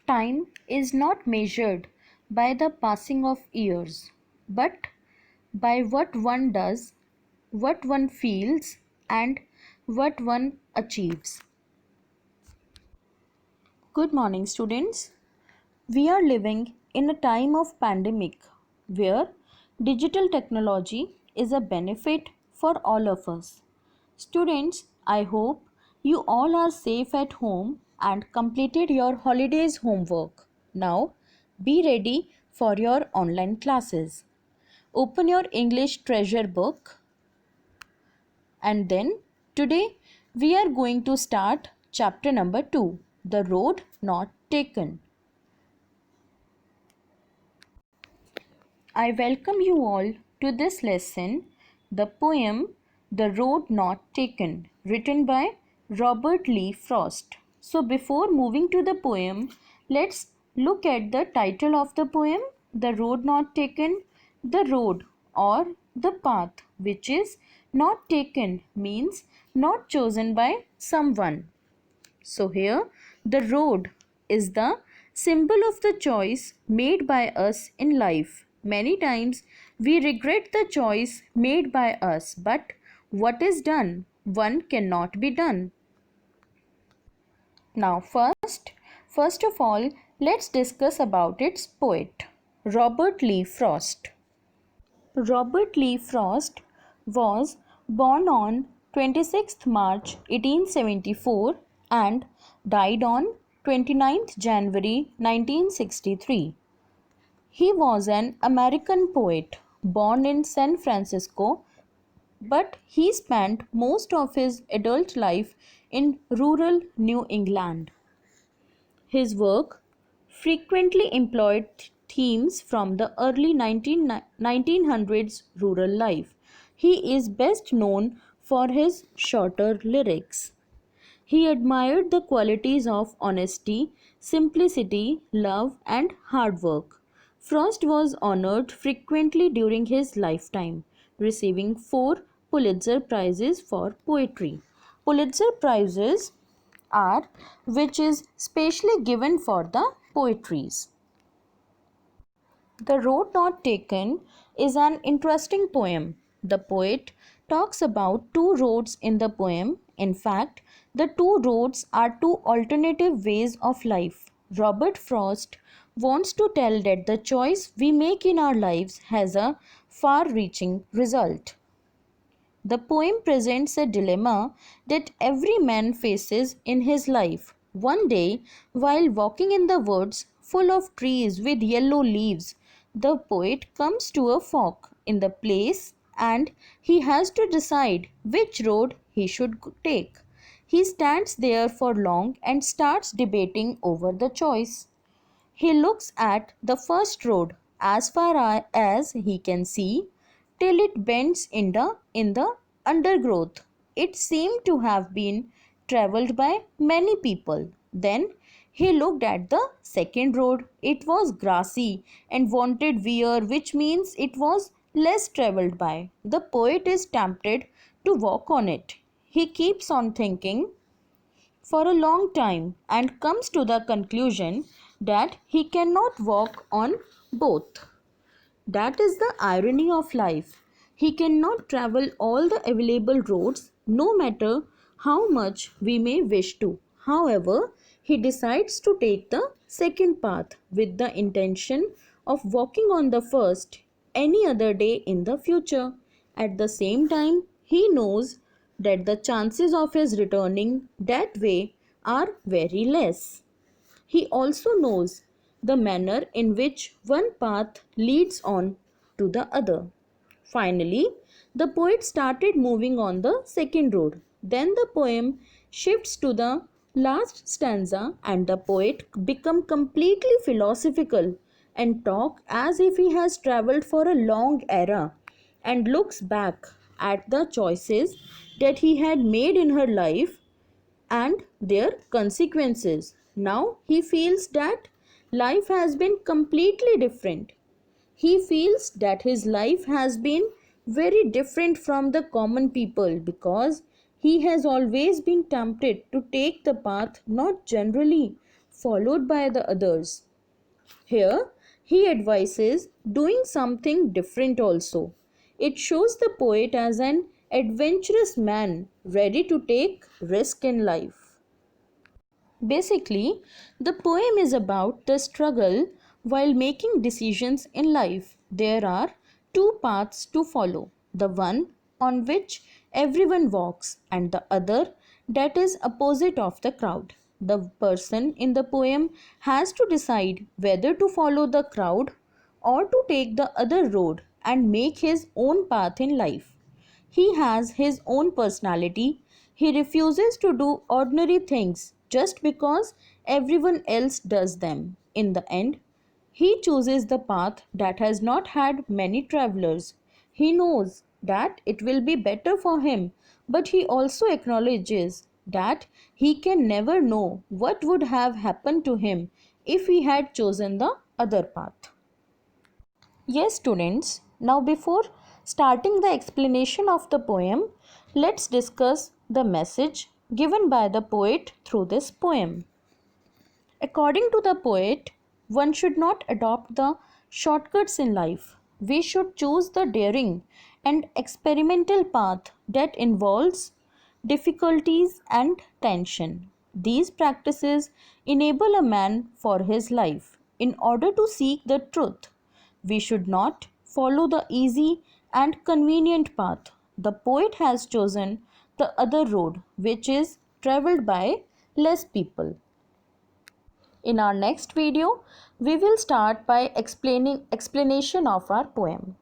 Time is not measured by the passing of years, but by what one does, what one feels, and what one achieves. Good morning, students. We are living in a time of pandemic where digital technology is a benefit for all of us. Students, I hope you all are safe at home and completed your holidays homework. Now, be ready for your online classes. Open your English treasure book, and then today we are going to start chapter number 2, The Road Not Taken. I welcome you all to this lesson, the poem The Road Not Taken, written by Robert Lee Frost. So before moving to the poem, let's look at the title of the poem, The Road Not Taken. The road or the path which is not taken means not chosen by someone. So here the road is the symbol of the choice made by us in life. Many times we regret the choice made by us, but what is done, one cannot be done. Now first of all, let's discuss about its poet, Robert Lee Frost. Robert Lee Frost was born on 26th March 1874 and died on 29th January 1963. He was an American poet born in San Francisco, but he spent most of his adult life in rural New England. His work frequently employed themes from the early 1900s rural life. He is best known for his shorter lyrics. He admired the qualities of honesty, simplicity, love, and hard work. Frost was honored frequently during his lifetime, receiving 4 Pulitzer Prizes for poetry. Pulitzer Prizes are which is specially given for the poetries. The Road Not Taken is an interesting poem. The poet talks about 2 roads in the poem. In fact, the 2 roads are 2 alternative ways of life. Robert Frost wants to tell that the choice we make in our lives has a far-reaching result. The poem presents a dilemma that every man faces in his life. One day, while walking in the woods full of trees with yellow leaves, the poet comes to a fork in the place and he has to decide which road he should take. He stands there for long and starts debating over the choice. He looks at the first road as far as he can see till it bends in the undergrowth. It seemed to have been travelled by many people. Then he looked at the second road. It was grassy and wanted wear, which means it was less travelled by. The poet is tempted to walk on it. He keeps on thinking for a long time and comes to the conclusion that he cannot walk on both. That is the irony of life. He cannot travel all the available roads no matter how much we may wish to. However, he decides to take the second path with the intention of walking on the first any other day in the future. At the same time, he knows that the chances of his returning that way are very less. He also knows the manner in which one path leads on to the other. Finally, the poet started moving on the second road. Then the poem shifts to the last stanza and the poet becomes completely philosophical and talk as if he has travelled for a long era and looks back at the choices that he had made in her life and their consequences. Now he feels that life has been completely different. He feels that his life has been very different from the common people because he has always been tempted to take the path not generally followed by the others. Here, he advises doing something different also. It shows the poet as an adventurous man ready to take risk in life. Basically, the poem is about the struggle while making decisions in life. There are two paths to follow, the one on which everyone walks, and the other that is opposite of the crowd. The person in the poem has to decide whether to follow the crowd or to take the other road and make his own path in life. He has his own personality. He refuses to do ordinary things just because everyone else does them. In the end, he chooses the path that has not had many travelers. He knows that it will be better for him, but he also acknowledges that he can never know what would have happened to him if he had chosen the other path. Yes, students, now before starting the explanation of the poem, let's discuss the message given by the poet through this poem. According to the poet, one should not adopt the shortcuts in life. We should choose the daring and experimental path that involves difficulties and tension. These practices enable a man for his life. In order to seek the truth, we should not follow the easy and convenient path. The poet has chosen the other road, which is traveled by less people. In our next video, we will start by explaining explanation of our poem.